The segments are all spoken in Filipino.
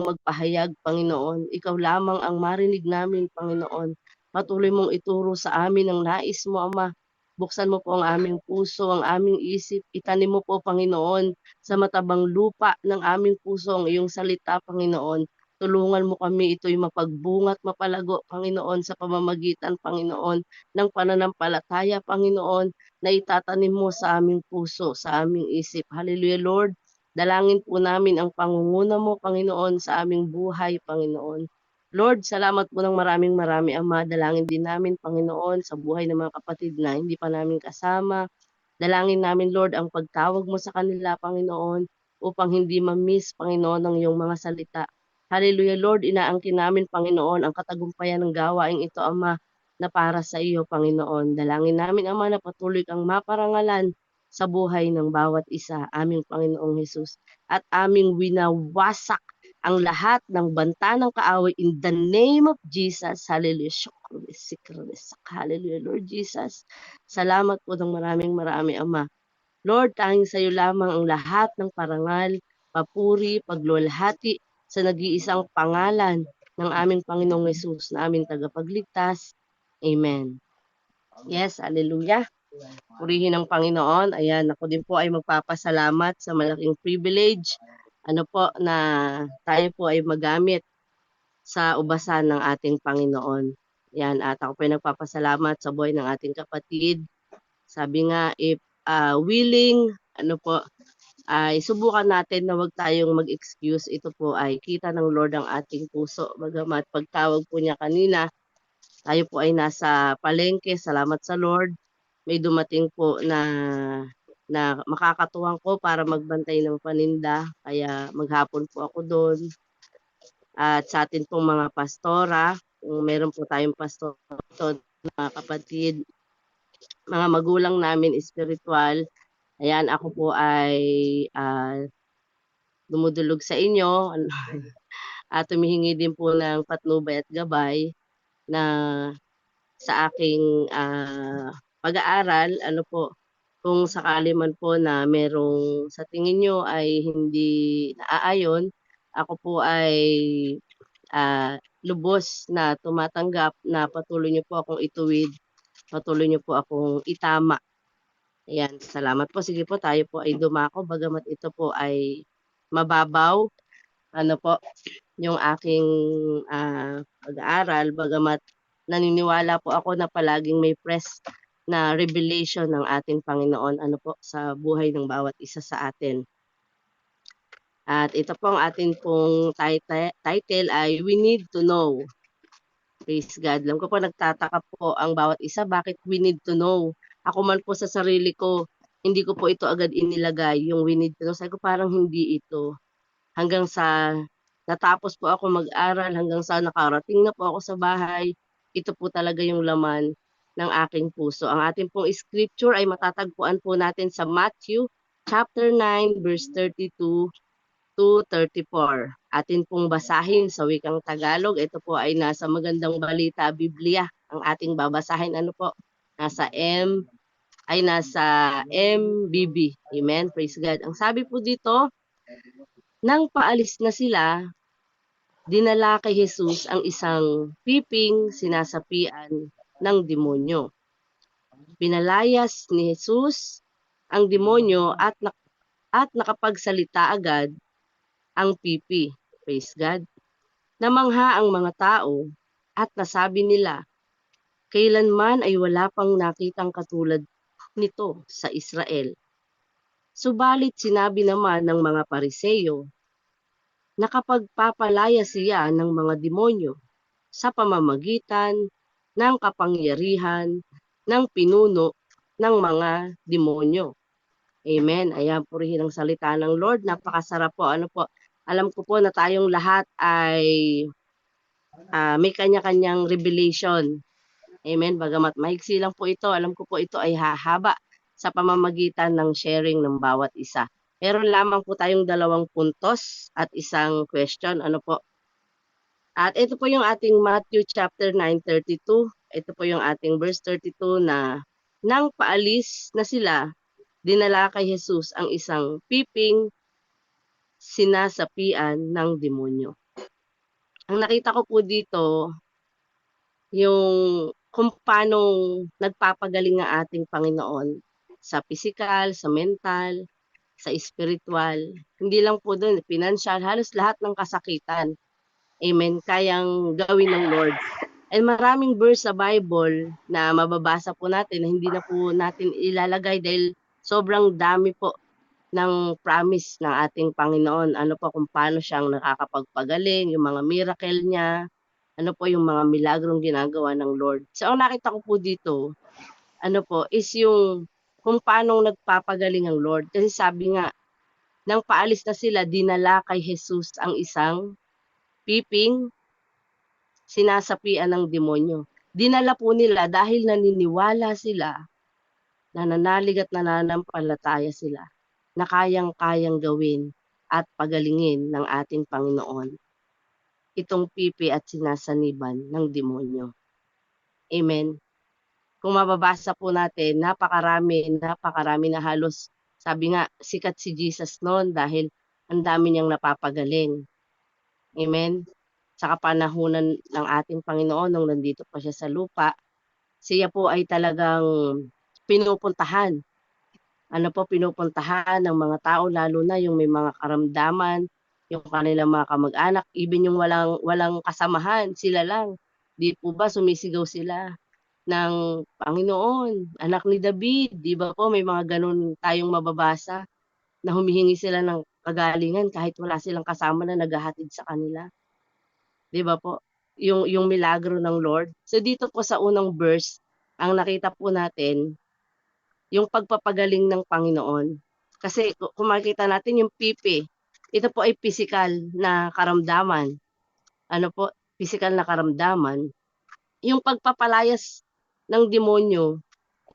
magpahayag, Panginoon. Ikaw lamang ang marinig namin, Panginoon. Patuloy mong ituro sa amin ang nais mo, Ama. Buksan mo po ang aming puso, ang aming isip. Itanim mo po, Panginoon, sa matabang lupa ng aming puso ang iyong salita, Panginoon. Tulungan mo kami ito'y mapagbunga at mapalago, Panginoon, sa pamamagitan, Panginoon, ng pananampalataya, Panginoon, na itatanim mo sa aming puso, sa aming isip. Hallelujah, Lord. Dalangin po namin ang pangunguna mo, Panginoon, sa aming buhay, Panginoon. Lord, salamat po ng maraming marami, Ama. Dalangin din namin, Panginoon, sa buhay ng mga kapatid na hindi pa namin kasama. Dalangin namin, Lord, ang pagtawag mo sa kanila, Panginoon, upang hindi ma-miss, Panginoon, ang iyong mga salita. Hallelujah, Lord, inaangkin namin, Panginoon, ang katagumpayan ng gawaing ito, Ama, na para sa iyo, Panginoon. Dalangin namin, Ama, na patuloy kang maparangalan sa buhay ng bawat isa, aming Panginoong Hesus. At aming winawasak ang lahat ng banta ng kaaway in the name of Jesus. Hallelujah. Hallelujah, Lord Jesus. Salamat po ng maraming marami, Ama. Lord, tanging sa iyo lamang ang lahat ng parangal, papuri, paglulhati sa nag-iisang pangalan ng aming Panginoong Hesus na aming tagapagligtas. Amen. Yes, hallelujah. Purihin ng Panginoon. Ayan, ako din po ay magpapasalamat sa malaking privilege na tayo po ay magamit sa ubasan ng ating Panginoon. Yan, at ako po ay nagpapasalamat sa buhay ng ating kapatid. Sabi nga, if willing, ay subukan natin na wag tayong mag-excuse. Ito po ay kita ng Lord ang ating puso. Bagamat pagtawag po niya kanina, tayo po ay nasa palengke. Salamat sa Lord. May dumating po na makakatuwang ko para magbantay ng paninda. Kaya maghapon po ako doon. At sa atin pong mga pastora, kung meron po tayong pastor, mga kapatid, mga magulang namin espiritual, ayan, ako po ay dumudulog sa inyo at humihingi din po ng patnubay at gabay na sa aking pag-aaral, kung sakali man po na merong sa tingin nyo ay hindi naaayon, ako po ay lubos na tumatanggap na patuloy nyo po akong ituwid, patuloy nyo po akong itama. Ayan, salamat po. Sige po, tayo po ay dumako, bagamat ito po ay mababaw, yung aking pag-aaral, bagamat naniniwala po ako na palaging may press na revelation ng ating Panginoon sa buhay ng bawat isa sa atin. At ito po ang ating pong title ay We Need to Know. Praise God. Alam ko po nagtataka po ang bawat isa bakit we need to know. Ako man po sa sarili ko, hindi ko po ito agad inilagay yung we need to know. Sabi ko parang hindi ito. Hanggang sa natapos po ako mag-aral, hanggang sa nakarating na po ako sa bahay, ito po talaga yung laman ng aking puso. Ang ating pong scripture ay matatagpuan po natin sa Matthew chapter 9 verse 32 to 34. Atin pong basahin sa wikang Tagalog. Ito po ay nasa Magandang Balita Biblia. Ang ating babasahin nasa MBB. Amen. Praise God. Ang sabi po dito, nang paalis na sila, dinala kay Jesus ang isang piping sinasapian ng demonyo. Pinalayas ni Jesus ang demonyo at nakapagsalita agad ang pipi. Praise God. Namangha ang mga tao at nasabi nila, kailanman ay wala pang nakitang katulad nito sa Israel. Subalit sinabi naman ng mga Pariseyo, nakapagpapalaya siya ng mga demonyo sa pamamagitan ng kapangyarihan ng pinuno ng mga demonyo. Amen. Ayan, purihin ang salita ng Lord. Napakasarap po. Alam ko po na tayong lahat ay may kanya-kanyang revelation. Amen. Bagamat maiksi lang po ito, alam ko po ito ay hahaba sa pamamagitan ng sharing ng bawat isa. Meron lamang po tayong 2 puntos at isang question. At ito po yung ating Matthew chapter 9:32. Ito po yung ating verse 32 na nang paalis na sila, dinala kay Jesus ang isang piping sinasapian ng demonyo. Ang nakita ko po dito, yung kung paano nagpapagaling ang ating Panginoon sa pisikal, sa mental, sa spiritual. Hindi lang po dun, financial, halos lahat ng kasakitan. Amen. Kayang gawin ng Lord. And maraming verse sa Bible na mababasa po natin na hindi na po natin ilalagay dahil sobrang dami po ng promise ng ating Panginoon. Ano po kung paano siyang nakakapagpagaling, yung mga miracle niya, ano po yung mga milagrong ginagawa ng Lord. So ang nakita ko po dito, ano po, is yung kung paano nagpapagaling ang Lord. Kasi sabi nga, nang paalis na sila, dinala kay Jesus ang isang piping sinasapian ng demonyo. Dinala po nila dahil naniniwala sila, nananalig at nananampalataya sila na kayang-kayang gawin at pagalingin ng ating Panginoon itong pipi at sinasaniban ng demonyo. Amen. Kung mababasa po natin, napakarami na halos, sabi nga, sikat si Jesus noon dahil ang dami niyang napapagaling. Amen. Sa kapanahunan ng ating Panginoon nung nandito pa siya sa lupa, siya po ay talagang pinupuntahan. Ano po, pinupuntahan ng mga tao, lalo na yung may mga karamdaman, yung kanilang mga kamag-anak, even yung walang kasamahan, sila lang. Di po ba sumisigaw sila ng Panginoon, anak ni David, di ba po may mga ganun tayong mababasa na humihingi sila ng kagalingan kahit wala silang kasama na naghahatid sa kanila, di ba po? Yung milagro ng Lord. So dito po sa unang verse, ang nakita po natin yung pagpapagaling ng Panginoon. Kasi kung makikita natin yung pipi, ito po ay physical na karamdaman. Ano po, physical na karamdaman. Yung pagpapalayas ng demonyo,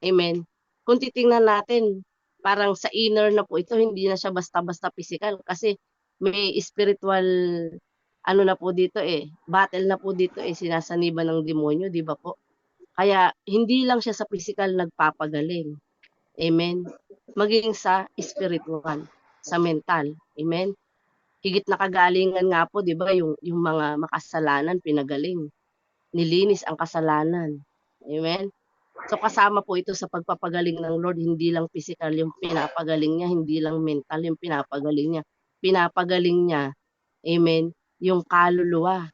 amen. Kung titingnan natin, parang sa inner na po ito, hindi na siya basta-basta physical kasi may spiritual ano na po dito battle na po dito sinasaniban ng demonyo, di ba po? Kaya hindi lang siya sa physical nagpapagaling. Amen. Maging sa spiritual, sa mental. Amen. Higit na kagalingan nga po, 'di ba, yung mga makasalanan pinagaling. Nilinis ang kasalanan. Amen. So kasama po ito sa pagpapagaling ng Lord, hindi lang physical yung pinapagaling niya, hindi lang mental yung pinapagaling niya. Pinapagaling niya, amen, yung kaluluwa.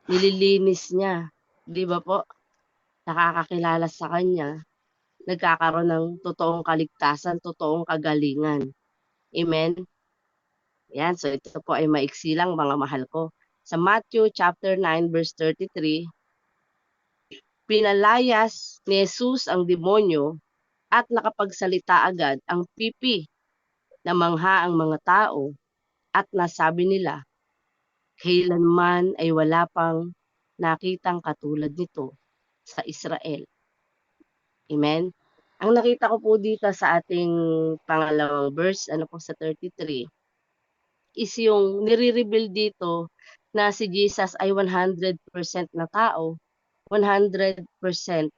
Nililinis niya, 'di ba po? Nakakakilala sa kanya, nagkakaroon ng totoong kaligtasan, totoong kagalingan. Amen? Yan, so ito po ay maiksi lang mga mahal ko. Sa Matthew chapter 9 verse 33, pinalayas ni Jesus ang demonyo at nakapagsalita agad ang pipi na mangha ang mga tao at nasabi nila, kailanman ay wala pang nakitang katulad nito sa Israel. Amen? Ang nakita ko po dito sa ating pangalawang verse, ano po sa 33, is yung nire-reveal dito na si Jesus ay 100% na tao, 100%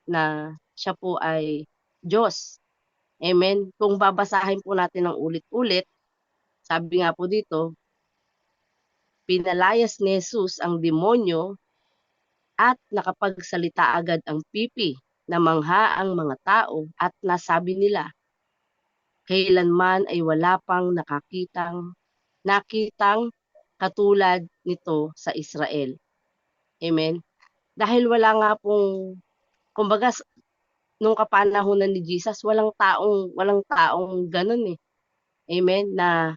na siya po ay Diyos. Amen? Kung babasahin po natin ng ulit-ulit, sabi nga po dito, pinalayas ni Jesus ang demonyo at nakapagsalita agad ang pipi na mangha ang mga tao at nasabi nila, kailanman ay wala pang nakitang katulad nito sa Israel. Amen. Dahil wala nga pong, kumbaga, nung kapanahunan ni Jesus, walang taong ganun Amen. Na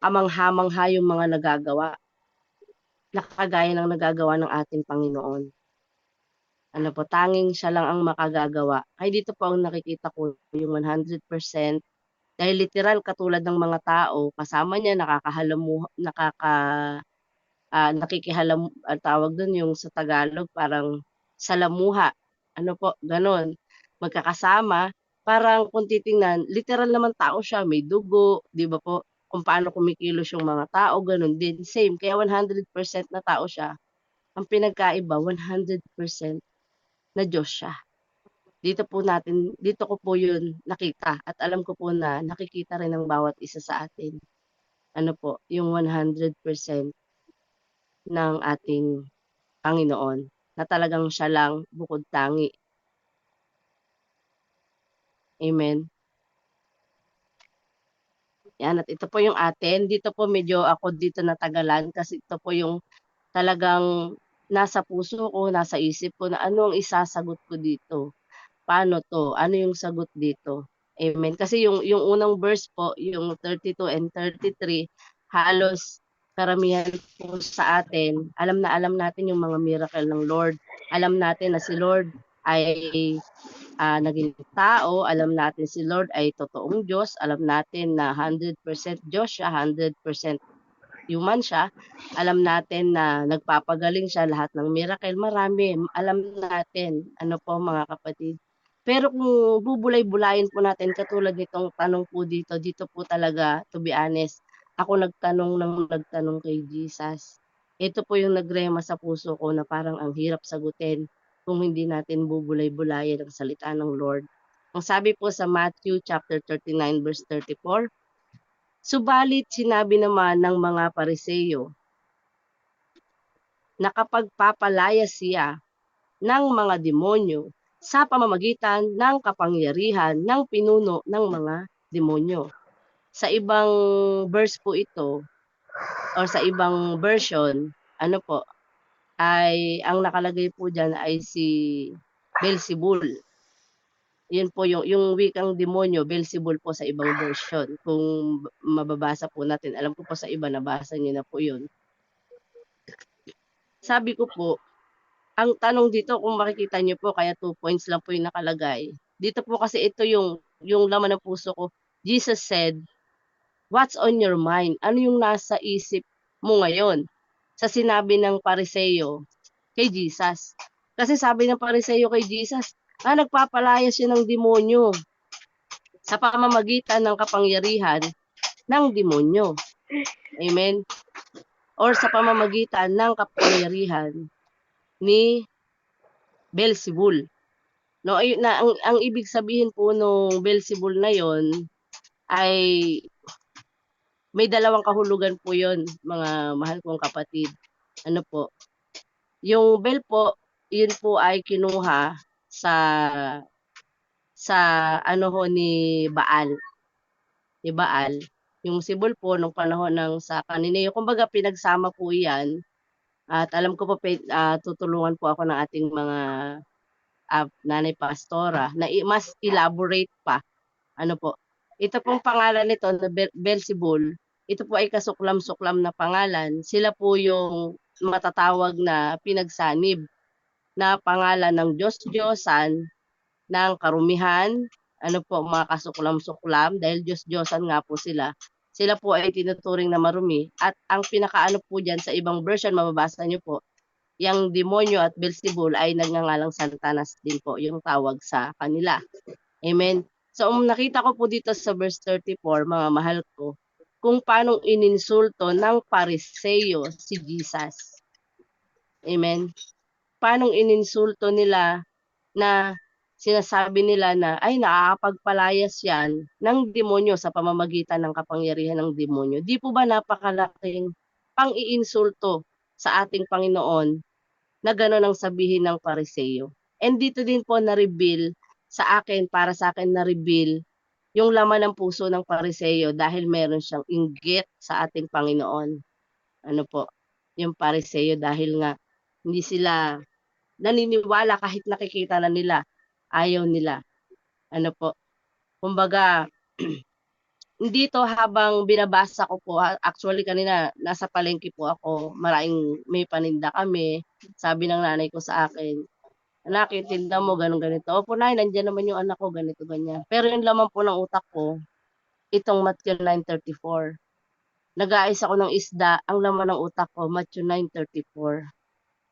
kamangha-mangha yung mga nagagawa, na kagaya ng nagagawa ng ating Panginoon. Ano po, tanging siya lang ang makagagawa. Ay dito po ang nakikita ko yung 100%. Dahil literal katulad ng mga tao, kasama niya tawag dun yung sa Tagalog parang salamuha. Ano po, gano'n. Magkakasama, parang kung titingnan, literal naman tao siya, may dugo, 'di ba po? Kung paano kumikilos yung mga tao, gano'n din, same. Kaya 100% na tao siya. Ang pinagkaiba, 100% na Diyos siya. Dito ko po yun nakita at alam ko po na nakikita rin ng bawat isa sa atin. Ano po, yung 100%. ng ating Panginoon, na talagang siya lang bukod tangi. Amen. Yan, at ito po yung atin. Dito po medyo ako dito natagalan kasi ito po yung talagang nasa puso ko, nasa isip ko na ano ang isasagot ko dito. Paano 'to? Ano yung sagot dito? Amen. Kasi yung unang verse po, yung 32 and 33, halos karamihan po sa atin, alam na alam natin yung mga miracle ng Lord. Alam natin na si Lord ay naging tao, alam natin si Lord ay totoong Diyos, alam natin na 100% Diyos siya, 100% human siya. Alam natin na nagpapagaling siya, lahat ng miracle, marami. Alam natin, ano po mga kapatid. Pero kung bubulay-bulayin po natin katulad nitong tanong po dito, dito po talaga, to be honest, ako nagtanong kay Jesus. Ito po yung nagrema sa puso ko na parang ang hirap sagutin kung hindi natin bubulay-bulayin ang salita ng Lord. Ang sabi po sa Matthew chapter 39 verse 34, subalit sinabi naman ng mga Pariseo na kapag papalaya siya ng mga demonyo sa pamamagitan ng kapangyarihan ng pinuno ng mga demonyo. Sa ibang verse po ito or sa ibang version, ano po, ay ang nakalagay po diyan ay si Beelzebul. Yun po yung wikang demonyo, Beelzebul po sa ibang version. Kung mababasa po natin, alam ko po sa iba nabasa niyo na po yun. Sabi ko po, ang tanong dito kung makikita niyo po kaya 2 points lang po yung nakalagay. Dito po kasi ito yung laman ng puso ko. Jesus said, "What's on your mind?" Ano yung nasa isip mo ngayon? Sa sinabi ng Pariseo kay Jesus. Kasi sabi ng Pariseo kay Jesus, nagpapalaya siya ng demonyo sa pamamagitan ng kapangyarihan ng demonyo. Amen? Or sa pamamagitan ng kapangyarihan ni Beelzebul. No, ay na ang ibig sabihin po nung Beelzebul na yon ay may dalawang kahulugan po yon, mga mahal kong kapatid. Ano po, yung bell po, yun po ay kinuha sa sa ano ho ni Baal, ni Baal. Yung sibol po nung panahon ng sa Kanineo, kumbaga pinagsama po 'yan at alam ko po tutulungan po ako ng ating mga nanay pastora na mas elaborate pa. Ano po, ito pong pangalan nito na Beelzebul, ito po ay kasuklam-suklam na pangalan. Sila po yung matatawag na pinagsanib na pangalan ng Diyos-Diyosan ng karumihan. Ano po, mga kasuklam-suklam dahil Diyos-Diyosan nga po sila. Sila po ay tinuturing na marumi at ang pinakaano po diyan sa ibang version mababasa niyo po, yang demonyo at Beelzebul ay nagngangalang Satanas din po yung tawag sa kanila. Amen. So, nakita ko po dito sa verse 34, mga mahal ko, kung paano ininsulto ng Pariseo si Jesus. Amen. Paano ininsulto nila na sinasabi nila na, ay nakakapagpalayas yan ng demonyo sa pamamagitan ng kapangyarihan ng demonyo. Di po ba napakalaking pang-iinsulto sa ating Panginoon na gano'n ang sabihin ng Pariseo? And dito din po na-reveal sa akin, para sa akin na-reveal yung laman ng puso ng Pariseo dahil meron siyang inggit sa ating Panginoon. Ano po, yung Pariseo dahil nga hindi sila naniniwala kahit nakikita na nila, ayaw nila. Ano po, kumbaga, dito habang binabasa ko po, actually kanina nasa palengke po ako, maraming may paninda kami. Sabi ng nanay ko sa akin, "Anak, yung tinda mo ganun ganito." "Opo nay, nandiyan naman yung anak ko, ganito ganyan." Pero yung laman po ng utak ko, itong Matthew 9:34. Nag-aayos ako ng isda, ang laman ng utak ko, Matthew 9:34.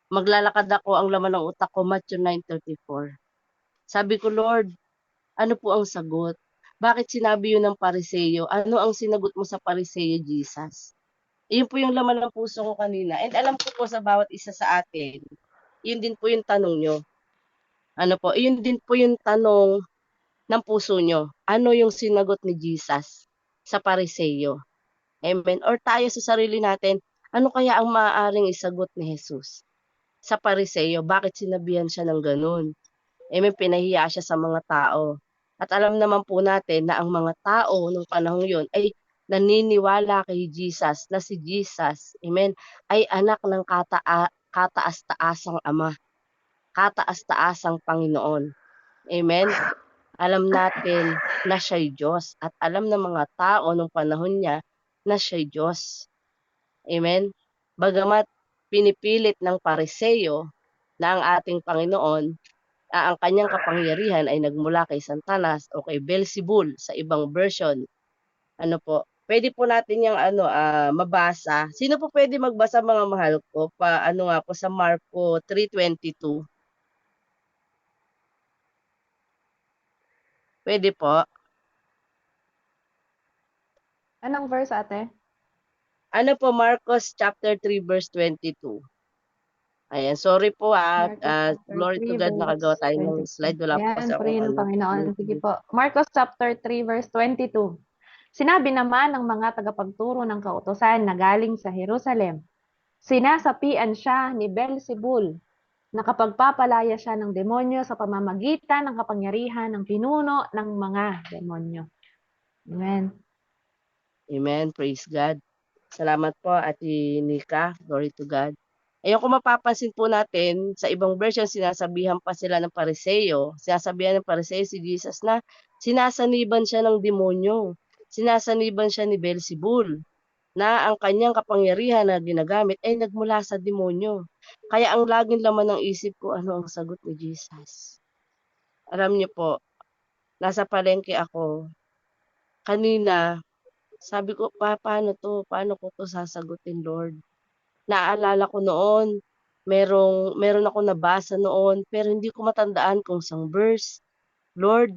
Maglalakad ako, ang laman ng utak ko, Matthew 9:34. Sabi ko, Lord, ano po ang sagot? Bakit sinabi yun ng Pariseo? Ano ang sinagot mo sa Pariseo, Jesus? Iyon po yung laman ng puso ko kanina. And alam ko po sa bawat isa sa atin, yun din po yung tanong nyo. Ano po, yun din po yung tanong ng puso nyo. Ano yung sinagot ni Jesus sa Pariseo? Amen. Or tayo sa sarili natin, Ano kaya ang maaaring isagot ni Jesus sa Pariseo? Bakit sinabihan siya ng gano'n? May pinahiya siya sa mga tao. At alam naman po natin na ang mga tao nung panahong yun ay naniniwala kay Jesus na si Jesus, amen, ay anak ng kataas-taasang Ama, kataas-taasang Panginoon. Amen. Alam natin na siya'y Diyos at alam ng mga tao nung panahon niya na siya'y Diyos. Amen. Bagamat pinipilit ng Pariseo na ang ating Panginoon, ang kanyang kapangyarihan ay nagmula kay Satanas o kay Beelzebul sa ibang version. Ano po, puwede po natin yang ano, mabasa. Sino po puwede magbasa mga mahal ko? Ano nga po sa Marco 3:22. Puwede po? Anong verse, ate? Ano po, Marcos chapter 3 verse 22. Ayan, sorry po, Marcos chapter glory to 3 God, nakagawa verse tayo ng 22. slide. Wala po kasi Ayan, akong purihin ng ano, Panginoon. Sige po. Marcos chapter 3 verse 22. Sinabi naman ng mga tagapagturo ng kautusan na galing sa Jerusalem, sinasapian siya ni Beelzebul na kapagpapalaya siya ng demonyo sa pamamagitan ng kapangyarihan ng pinuno ng mga demonyo. Amen. Amen, praise God. Salamat po, Ate Nika, glory to God. Ayun, kung mapapansin po natin, sa ibang version, sinasabihan pa sila ng Pariseo, sinasabihan ng Pariseo si Jesus na sinasaniban siya ng demonyo, sinasaniban siya ni Beelzebul, na ang kanyang kapangyarihan na ginagamit ay nagmula sa demonyo. Kaya ang laging laman ng isip ko, ano ang sagot ni Jesus? Alam niyo po, nasa palengke ako, kanina, sabi ko, paano to? Paano ko to sasagutin, Lord? Naalala ko noon, meron akong nabasa noon, pero hindi ko matandaan kung saang verse. Lord,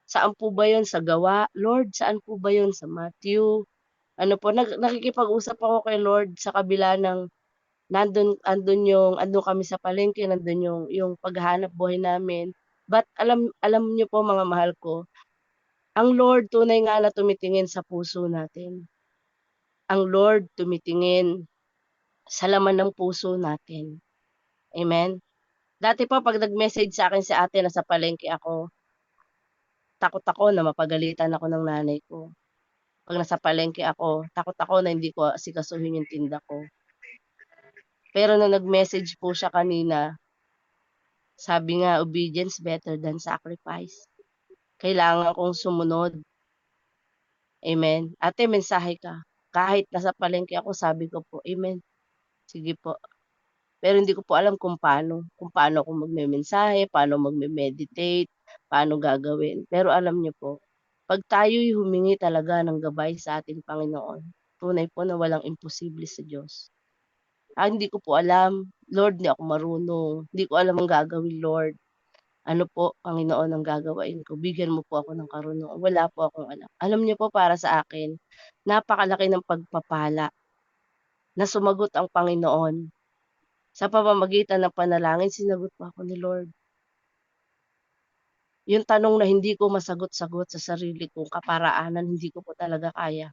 saan po ba 'yun sa Gawa? Lord, saan po ba 'yun sa Matthew? Ano po, nakikipag-usap ako kay Lord sa kabila ng andun kami sa palengke, nandun yung paghahanap buhay namin. But alam niyo po mga mahal ko, ang Lord tunay nga na tumitingin sa puso natin. Ang Lord tumitingin sa laman ng puso natin. Amen. Dati po 'pag nag-message sa'kin si ate, nasa palengke ako, takot ako na mapagalitan ako ng nanay ko. 'Pag nasa palengke ako, takot ako na hindi ko asikasuhin yung tinda ko. Pero nung nag-message po siya kanina, sabi nga, "Obedience better than sacrifice." Kailangan kong sumunod. Amen. "Ate, mensahe ka." Kahit nasa palengke ako, sabi ko po, "Amen." Sige po. Pero hindi ko po alam kung paano ako magmemensahe, paano magme-meditate, paano gagawin. Pero alam niyo po, 'pag tayo'y humingi talaga ng gabay sa ating Panginoon, tunay po na walang imposible sa Diyos. Hindi ko po alam, Lord, hindi ako marunong, hindi ko alam ang gagawin, Lord. Ano po, Panginoon, ang gagawin ko? Bigyan mo po ako ng karunungan. Wala po akong alam. Alam niyo po, para sa akin, napakalaki ng pagpapala na sumagot ang Panginoon. Sa pamamagitan ng panalangin, sinagot po ako ni Lord. Yung tanong na hindi ko masagot-sagot sa sarili kong kaparaanan, hindi ko po talaga kaya.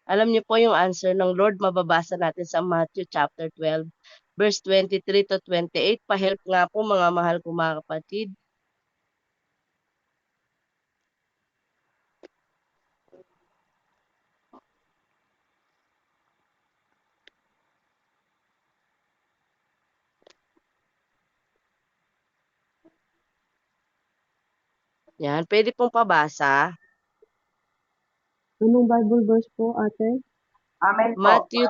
Alam niyo po yung answer ng Lord, mababasa natin sa Matthew chapter 12, verse 23 to 28. Pa-help nga po mga mahal kong mga kapatid. Yan, pwede pong pabasa. Anong Bible verse po, ate? Amen po. Matthew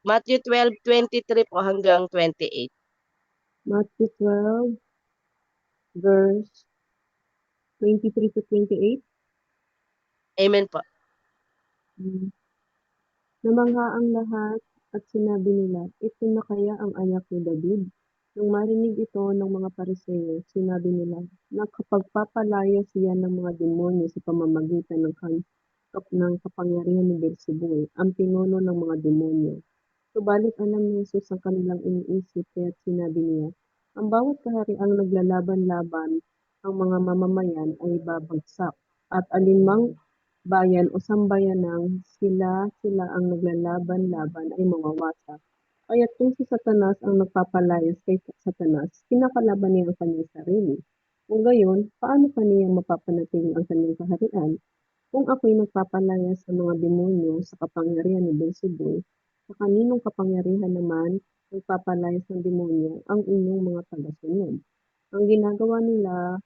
Matthew 12:23 po hanggang 28. Matthew 12, verse 23 to 28. Amen po. Namangha ang lahat at sinabi nila, ito na kaya ang anak ni David? Nung marinig ito ng mga Pariseo, sinabi nila, nakapagpapalaya siya ng mga demonyo sa pamamagitan ng kapangyarihan ni Beelzebul, ang pinuno ng mga demonyo. Subalit alam ni Jesus ang kanilang iniisip, kaya't sinabi niya, ang bawat kahariang naglalaban-laban ang mga mamamayan ay babagsak, at alinmang bayan o sambayanang sila ang naglalaban-laban ay mawawasak. Kaya't kung si Satanas ang nagpapalayas kay Satanas, kinakalaban niya ang kanyang sarili. Kung gayon, paano pa niya mapapanatili ang kanyang kaharian? Kung ako'y nagpapalayas sa mga demonyo sa kapangyarihan ni Beelzebul, sa kaninong kapangyarihan naman nagpapalayas ng demonyo ang inyong mga tagasunod? Ang ginagawa nila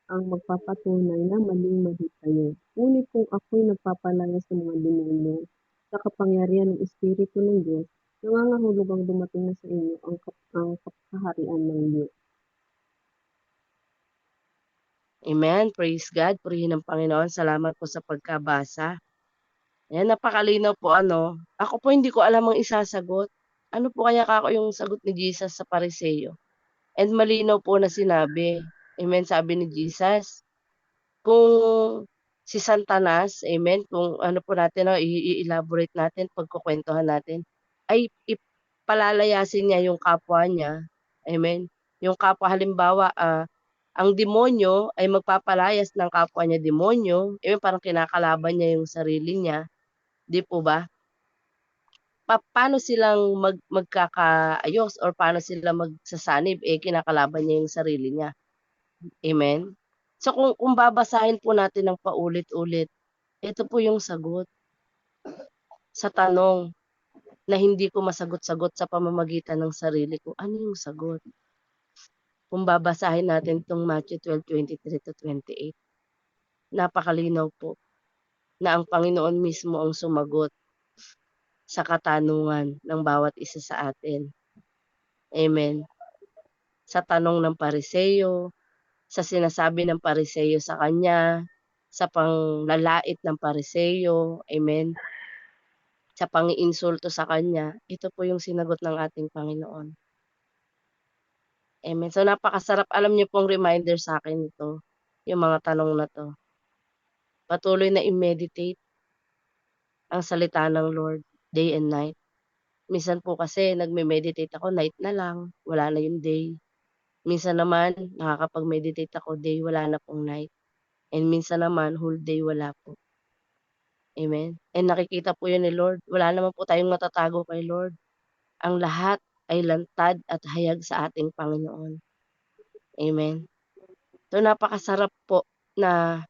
ang magpapatunay na maling-mali kayo. Ngunit kung ako'y nagpapalayas ng mga demonyo sa kapangyarihan ng Espiritu ng Diyos, nangangahulugang ang dumating na sa inyo ang kaharian ng Diyos. Amen. Praise God. Purihin ng Panginoon. Salamat po sa pagkabasa. Ayan, napakalinaw po ano. Ako po hindi ko alam ang isasagot. Ano po kaya kako yung sagot ni Jesus sa Pariseo? And malinaw po na sinabi. Amen. Sabi ni Jesus, kung si Santanas, amen, kung ano po natin, no, i-elaborate natin, pagkukwentuhan natin, ay palalayasin niya yung kapwa niya. Amen. Yung kapwa halimbawa, ang demonyo ay magpapalayas ng kapwa niya demonyo, eh, parang kinakalaban niya yung sarili niya, 'di po ba? Paano silang magkakaayos or paano sila magsasanib, eh, kinakalaban niya yung sarili niya. Amen? So kung babasahin po natin ng paulit-ulit, ito po yung sagot sa tanong na hindi ko masagot-sagot sa pamamagitan ng sarili ko. Ano yung sagot? Kung babasahin natin 'tong Matthew 12:23-28, napakalinaw po na ang Panginoon mismo ang sumagot sa katanungan ng bawat isa sa atin. Amen. Sa tanong ng Pariseo, sa sinasabi ng Pariseo sa kanya, sa panglalait ng Pariseo, amen, sa pangiinsulto sa kanya, ito po yung sinagot ng ating Panginoon. Amen. So napakasarap, alam niyo pong reminder sa akin ito, yung mga tanong na 'to. Patuloy na i-meditate ang salita ng Lord day and night. Minsan po kasi nagme-meditate ako night na lang, wala na yung day. Minsan naman nakakapag-meditate ako day, wala na pong night. And minsan naman whole day wala po. Amen. And nakikita po 'yun ni Lord. Wala naman po tayong matatago kay Lord. Ang lahat ay lantad at hayag sa ating Panginoon. Amen. So napakasarap po na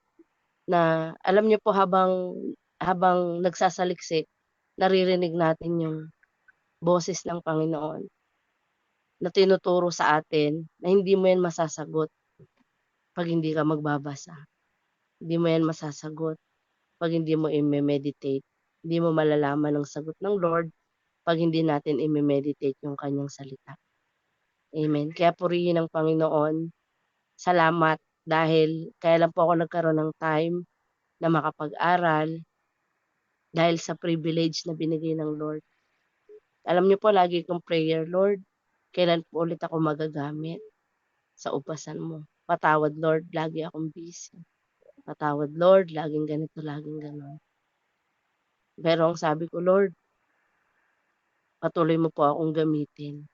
na alam niyo po habang habang nagsasaliksik, naririnig natin yung boses ng Panginoon na tinuturo sa atin na hindi mo 'yan masasagot 'pag hindi ka magbabasa. Hindi mo 'yan masasagot 'pag hindi mo ime-meditate. Hindi mo malalaman ang sagot ng Lord 'pag hindi natin ime-meditate yung kanyang salita. Amen. Kaya purihin ang Panginoon. Salamat dahil kaya lang po ako nagkaroon ng time na makapag-aral dahil sa privilege na binigay ng Lord. Alam niyo po lagi kong prayer, Lord, kailan po ulit ako magagamit sa upasan mo? Patawad Lord, lagi akong busy. Patawad Lord, laging ganito, laging gano'n. Pero ang sabi ko, Lord, patuloy mo po akong gamitin.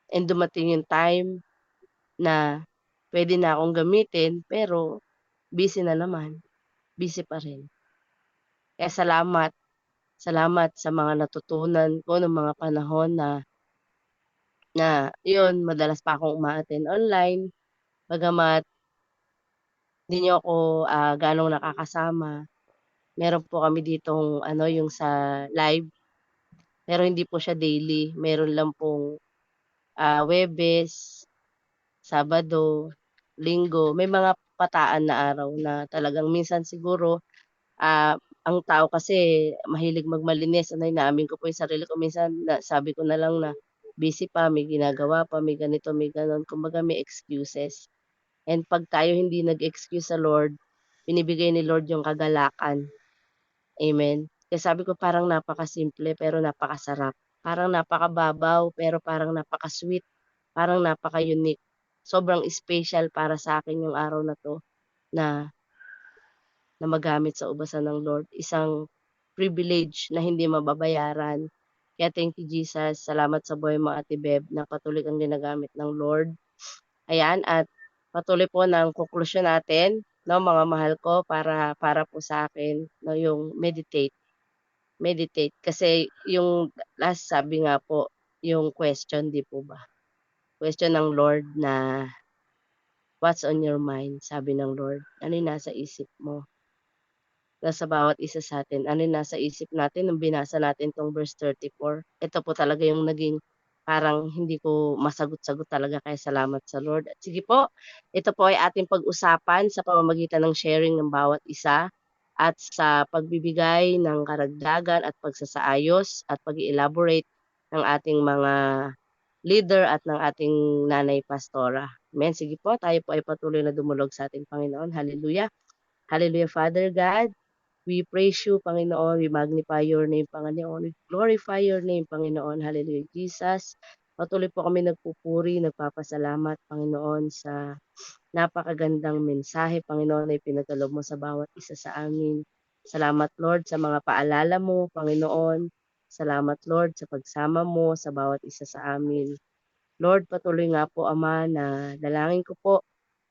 And dumating yung time na puwede na akong gamitin pero busy na naman, busy pa rin. Kaya salamat, salamat sa mga natutunan ko nung mga panahon na na yun madalas pa akong uma-attend online, bagamat di niyo ako, gaanong nakakasama. Meron po kami ditong ano yung sa live, pero hindi po siya daily, meron lang pong, Huwebes, Sabado, Linggo, may mga pataan na araw na talagang minsan siguro, ang tao kasi mahilig magmalinis, ano, inaamin ko po yung sarili ko minsan na sabi ko na lang na busy pa, may ginagawa pa, may ganito, may gano'n, kumbaga may excuses. And 'pag tayo hindi nag-excuse sa Lord, binibigay ni Lord yung kagalakan, amen. Kaya sabi ko parang napakasimple pero napakasarap, parang napakababaw pero parang napaka-sweet, parang napaka-unique. Sobrang special para sa akin yung araw na 'to na na magamit sa ubasan ng Lord. Isang privilege na hindi mababayaran. Kaya thank you Jesus, salamat sa buhay mo Ate Beb na patuloy kang ginagamit ng Lord. Ayan at patuloy po ng konklusyon natin no, mga mahal ko, para po sa akin, no, yung meditate, meditate. Kasi yung last sabi nga po, yung question, 'di po ba? Question ng Lord na, "What's on your mind?" Sabi ng Lord, "Ano yung nasa isip mo?" Nasa bawat isa sa'tin, ano yung nasa isip natin nung binasa natin 'tong verse 34. Ito po talaga yung naging parang hindi ko masagot-sagot talaga kaya salamat sa Lord. At sige po, ito po ay ating pag-usapan sa pamamagitan ng sharing ng bawat isa at sa pagbibigay ng karagdagan at pagsasaayos at pag-e-elaborate ng ating mga leader at ng ating nanay pastora. Amen. Sige po, tayo po ay patuloy na dumulog sa ating Panginoon. Hallelujah. Hallelujah, Father God. We praise you, Panginoon. We magnify your name, Panginoon. We glorify your name, Panginoon. Hallelujah, Jesus. Patuloy po kami nagpupuri, nagpapasalamat, Panginoon, sa napakagandang mensahe, Panginoon, na ipinagkaloob mo sa bawat isa sa amin. Salamat, Lord, sa mga paalala mo, Panginoon. Salamat, Lord, sa pagsama mo sa bawat isa sa amin. Lord, patuloy nga po, Ama, na dalangin ko po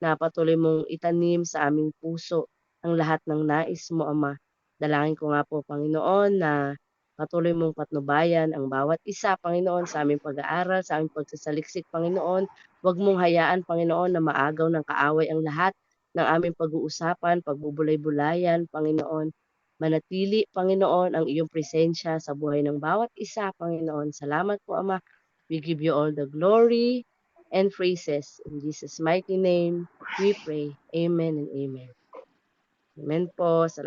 na patuloy mong itanim sa aming puso ang lahat ng nais mo, Ama. Dalangin ko nga po, Panginoon, na patuloy mong patnubayan ang bawat isa, Panginoon, sa aming pag-aaral, sa aming pagsasaliksik, Panginoon. Huwag mong hayaan, Panginoon, na maagaw ng kaaway ang lahat ng aming pag-uusapan, pagbubulay-bulayan, Panginoon. Manatili, Panginoon, ang iyong presensya sa buhay ng bawat isa, Panginoon. Salamat po, Ama. We give you all the glory and praises. In Jesus' mighty name, we pray. Amen and amen. Amen po. Salamat.